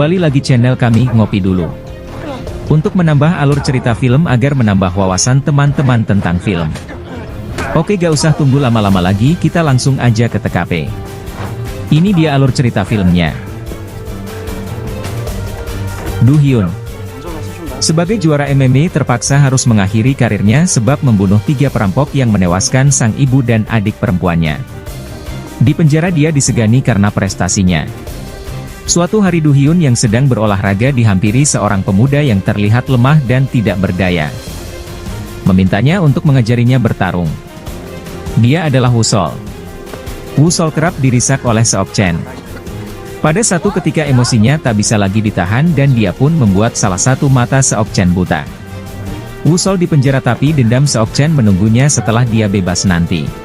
Kembali lagi channel kami Ngopi Dulu. Untuk menambah alur cerita film agar menambah wawasan teman-teman tentang film. Oke, gak usah tunggu lama-lama lagi, kita langsung aja ke TKP. Ini dia alur cerita filmnya. Do Hyun sebagai juara MMA terpaksa harus mengakhiri karirnya sebab membunuh 3 perampok yang menewaskan sang ibu dan adik perempuannya. Di penjara dia disegani karena prestasinya. Suatu hari Do Hyun yang sedang berolahraga dihampiri seorang pemuda yang terlihat lemah dan tidak berdaya. Memintanya untuk mengajarinya bertarung. Dia adalah Woo-sol. Woo-sol kerap dirisak oleh Seok Chen. Pada satu ketika emosinya tak bisa lagi ditahan dan dia pun membuat salah satu mata Seok Chen buta. Woo-sol dipenjara tapi dendam Seok Chen menunggunya setelah dia bebas nanti.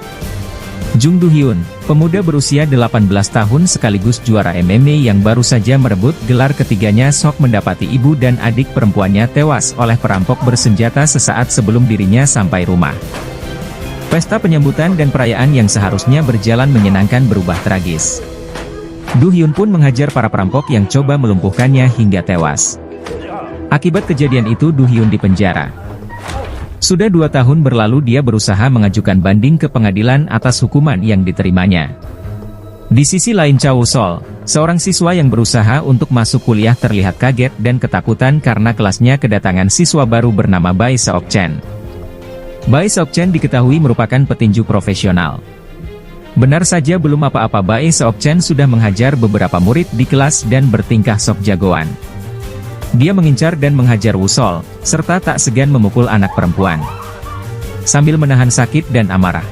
Jung Do Hyun, pemuda berusia 18 tahun sekaligus juara MMA yang baru saja merebut gelar ketiganya sok mendapati ibu dan adik perempuannya tewas oleh perampok bersenjata sesaat sebelum dirinya sampai rumah. Pesta penyambutan dan perayaan yang seharusnya berjalan menyenangkan berubah tragis. Do Hyun pun menghajar para perampok yang coba melumpuhkannya hingga tewas. Akibat kejadian itu Do Hyun dipenjara. Sudah 2 tahun berlalu dia berusaha mengajukan banding ke pengadilan atas hukuman yang diterimanya. Di sisi lain Cha Woo-sol, seorang siswa yang berusaha untuk masuk kuliah terlihat kaget dan ketakutan karena kelasnya kedatangan siswa baru bernama Bae Seok Chen. Bae Seok Chen diketahui merupakan petinju profesional. Benar saja belum apa-apa Bae Seok Chen sudah menghajar beberapa murid di kelas dan bertingkah sok jagoan. Dia mengincar dan menghajar Woo-sol, serta tak segan memukul anak perempuan. Sambil menahan sakit dan amarah,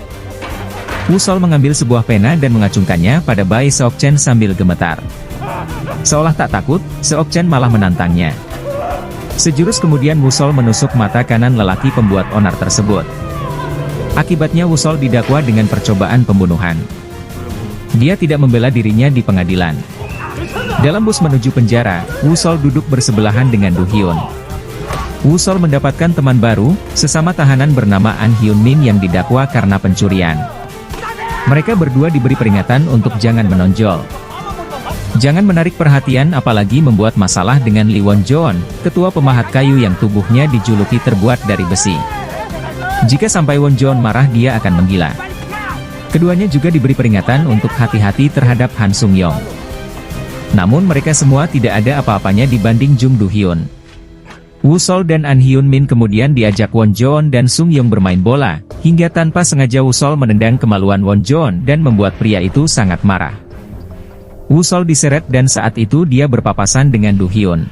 Woo-sol mengambil sebuah pena dan mengacungkannya pada Bae Seok Chen sambil gemetar. Seolah tak takut, Seok Chen malah menantangnya. Sejurus kemudian Woo-sol menusuk mata kanan lelaki pembuat onar tersebut. Akibatnya Woo-sol didakwa dengan percobaan pembunuhan. Dia tidak membela dirinya di pengadilan. Dalam bus menuju penjara, Woo-sol duduk bersebelahan dengan Do Hyun. Woo-sol mendapatkan teman baru, sesama tahanan bernama An Hyun Min yang didakwa karena pencurian. Mereka berdua diberi peringatan untuk jangan menonjol. Jangan menarik perhatian apalagi membuat masalah dengan Lee Won Joon, ketua pemahat kayu yang tubuhnya dijuluki terbuat dari besi. Jika sampai Won Joon marah dia akan menggila. Keduanya juga diberi peringatan untuk hati-hati terhadap Han Sung Yong. Namun mereka semua tidak ada apa-apanya dibanding Jung Do Hyun. Woo-sol dan An Hyun Min kemudian diajak Won Joon dan Sung Yong bermain bola, hingga tanpa sengaja Woo-sol menendang kemaluan Won Joon dan membuat pria itu sangat marah. Woo-sol diseret dan saat itu dia berpapasan dengan Do Hyun.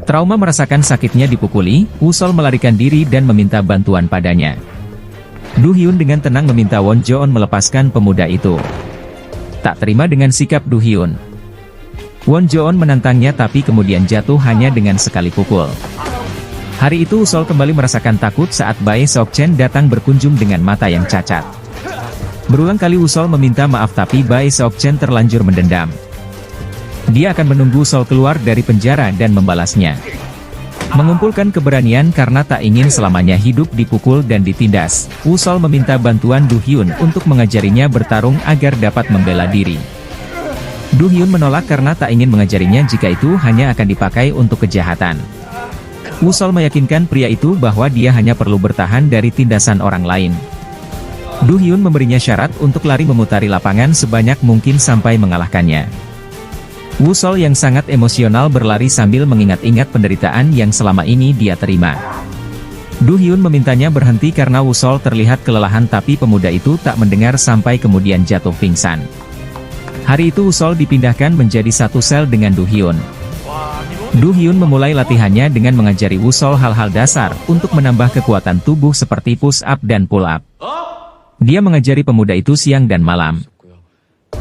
Trauma merasakan sakitnya dipukuli, Woo-sol melarikan diri dan meminta bantuan padanya. Do Hyun dengan tenang meminta Won Joon melepaskan pemuda itu. Tak terima dengan sikap Do Hyun, Won Joon menantangnya tapi kemudian jatuh hanya dengan sekali pukul. Hari itu Woo-sol kembali merasakan takut saat Bae Seok Chen datang berkunjung dengan mata yang cacat. Berulang kali Woo-sol meminta maaf tapi Bae Seok Chen terlanjur mendendam. Dia akan menunggu Woo-sol keluar dari penjara dan membalasnya. Mengumpulkan keberanian karena tak ingin selamanya hidup dipukul dan ditindas, Woo-sol meminta bantuan Do Hyun untuk mengajarinya bertarung agar dapat membela diri. Do Hyun menolak karena tak ingin mengajarinya jika itu hanya akan dipakai untuk kejahatan. Woo-sol meyakinkan pria itu bahwa dia hanya perlu bertahan dari tindasan orang lain. Do Hyun memberinya syarat untuk lari memutari lapangan sebanyak mungkin sampai mengalahkannya. Woo-sol yang sangat emosional berlari sambil mengingat-ingat penderitaan yang selama ini dia terima. Do Hyun memintanya berhenti karena Woo-sol terlihat kelelahan tapi pemuda itu tak mendengar sampai kemudian jatuh pingsan. Hari itu Woo-sol dipindahkan menjadi satu sel dengan Do Hyun. Do Hyun memulai latihannya dengan mengajari Woo-sol hal-hal dasar untuk menambah kekuatan tubuh seperti push up dan pull up. Dia mengajari pemuda itu siang dan malam.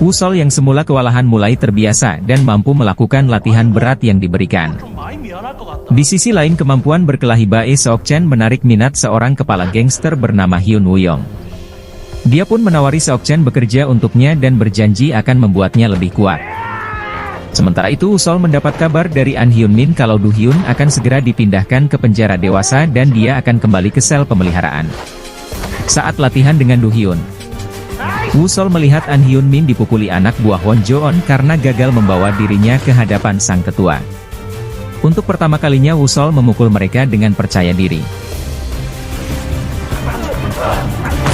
Woo-sol yang semula kewalahan mulai terbiasa dan mampu melakukan latihan berat yang diberikan. Di sisi lain kemampuan berkelahi Bae Seok Chen menarik minat seorang kepala gangster bernama Hyun Woo-yong. Dia pun menawari Seok Chen bekerja untuknya dan berjanji akan membuatnya lebih kuat. Sementara itu Woo-sol mendapat kabar dari An Hyun Min kalau Do Hyun akan segera dipindahkan ke penjara dewasa dan dia akan kembali ke sel pemeliharaan. Saat latihan dengan Do Hyun, Woo-sol melihat An Hyun-min dipukuli anak buah Won Jo-on karena gagal membawa dirinya ke hadapan sang ketua. Untuk pertama kalinya Woo-sol memukul mereka dengan percaya diri.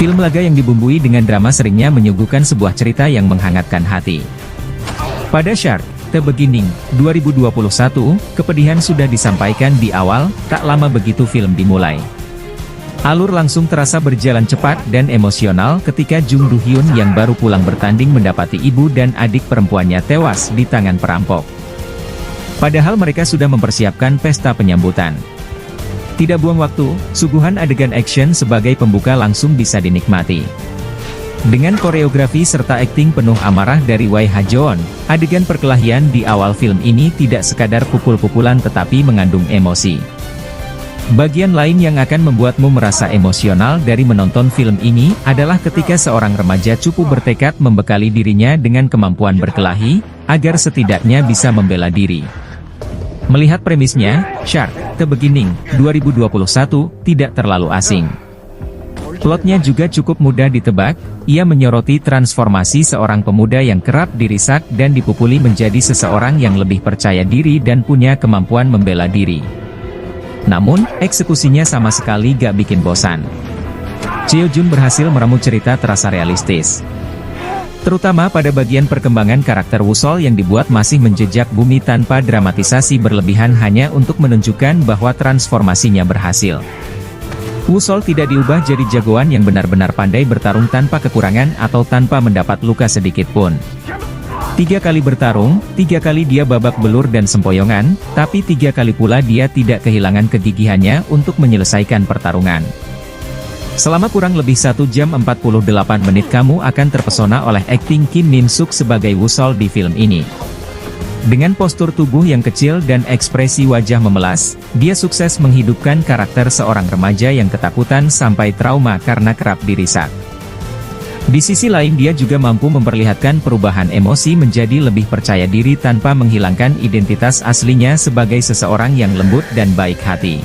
Film laga yang dibumbui dengan drama seringnya menyuguhkan sebuah cerita yang menghangatkan hati. Pada Shark The Beginning 2021, kepedihan sudah disampaikan di awal, tak lama begitu film dimulai. Alur langsung terasa berjalan cepat dan emosional ketika Jung Do-hyun yang baru pulang bertanding mendapati ibu dan adik perempuannya tewas di tangan perampok. Padahal mereka sudah mempersiapkan pesta penyambutan. Tidak buang waktu, suguhan adegan action sebagai pembuka langsung bisa dinikmati. Dengan koreografi serta akting penuh amarah dari Wai Ha-jeon, adegan perkelahian di awal film ini tidak sekadar pukul-pukulan tetapi mengandung emosi. Bagian lain yang akan membuatmu merasa emosional dari menonton film ini, adalah ketika seorang remaja cupu bertekad membekali dirinya dengan kemampuan berkelahi, agar setidaknya bisa membela diri. Melihat premisnya, Shark The Beginning 2021 tidak terlalu asing. Plotnya juga cukup mudah ditebak, ia menyoroti transformasi seorang pemuda yang kerap dirisak dan dipukuli menjadi seseorang yang lebih percaya diri dan punya kemampuan membela diri. Namun, eksekusinya sama sekali gak bikin bosan. Cheo Jun berhasil meramu cerita terasa realistis. Terutama pada bagian perkembangan karakter Woo-sol yang dibuat masih menjejak bumi tanpa dramatisasi berlebihan hanya untuk menunjukkan bahwa transformasinya berhasil. Woo-sol tidak diubah jadi jagoan yang benar-benar pandai bertarung tanpa kekurangan atau tanpa mendapat luka sedikit pun. 3 kali bertarung, 3 kali dia babak belur dan sempoyongan, tapi 3 kali pula dia tidak kehilangan kegigihannya untuk menyelesaikan pertarungan. Selama kurang lebih 1 jam 48 menit kamu akan terpesona oleh akting Kim Min-suk sebagai Woo-sol di film ini. Dengan postur tubuh yang kecil dan ekspresi wajah memelas, dia sukses menghidupkan karakter seorang remaja yang ketakutan sampai trauma karena kerap dirisak. Di sisi lain dia juga mampu memperlihatkan perubahan emosi menjadi lebih percaya diri tanpa menghilangkan identitas aslinya sebagai seseorang yang lembut dan baik hati.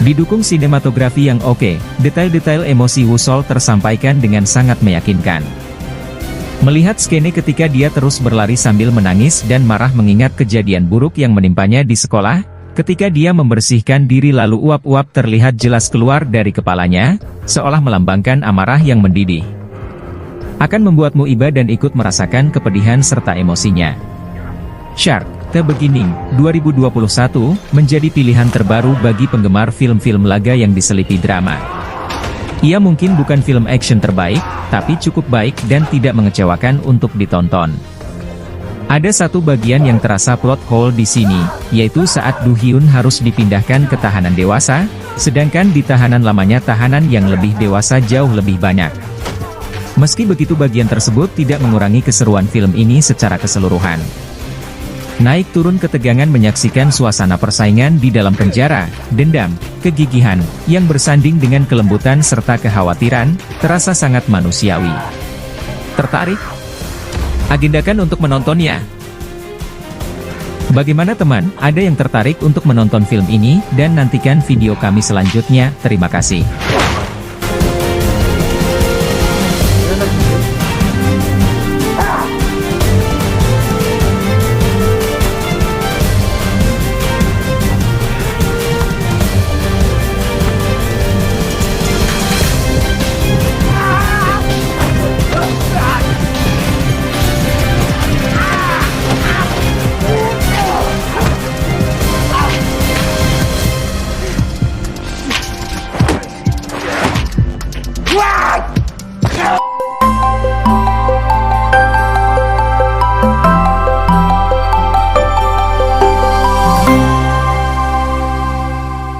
Didukung sinematografi yang oke, detail-detail emosi Woo-sol tersampaikan dengan sangat meyakinkan. Melihat skene ketika dia terus berlari sambil menangis dan marah mengingat kejadian buruk yang menimpanya di sekolah, ketika dia membersihkan diri lalu uap-uap terlihat jelas keluar dari kepalanya, seolah melambangkan amarah yang mendidih. Akan membuatmu iba dan ikut merasakan kepedihan serta emosinya. Shark The Beginning 2021 menjadi pilihan terbaru bagi penggemar film-film laga yang diselipi drama. Ia mungkin bukan film action terbaik, tapi cukup baik dan tidak mengecewakan untuk ditonton. Ada satu bagian yang terasa plot hole di sini, yaitu saat Do-hyun harus dipindahkan ke tahanan dewasa, sedangkan di tahanan lamanya tahanan yang lebih dewasa jauh lebih banyak. Meski begitu bagian tersebut tidak mengurangi keseruan film ini secara keseluruhan. Naik turun ketegangan menyaksikan suasana persaingan di dalam penjara, dendam, kegigihan, yang bersanding dengan kelembutan serta kekhawatiran, terasa sangat manusiawi. Tertarik? Agendakan untuk menontonnya. Bagaimana teman, ada yang tertarik untuk menonton film ini, dan nantikan video kami selanjutnya, terima kasih.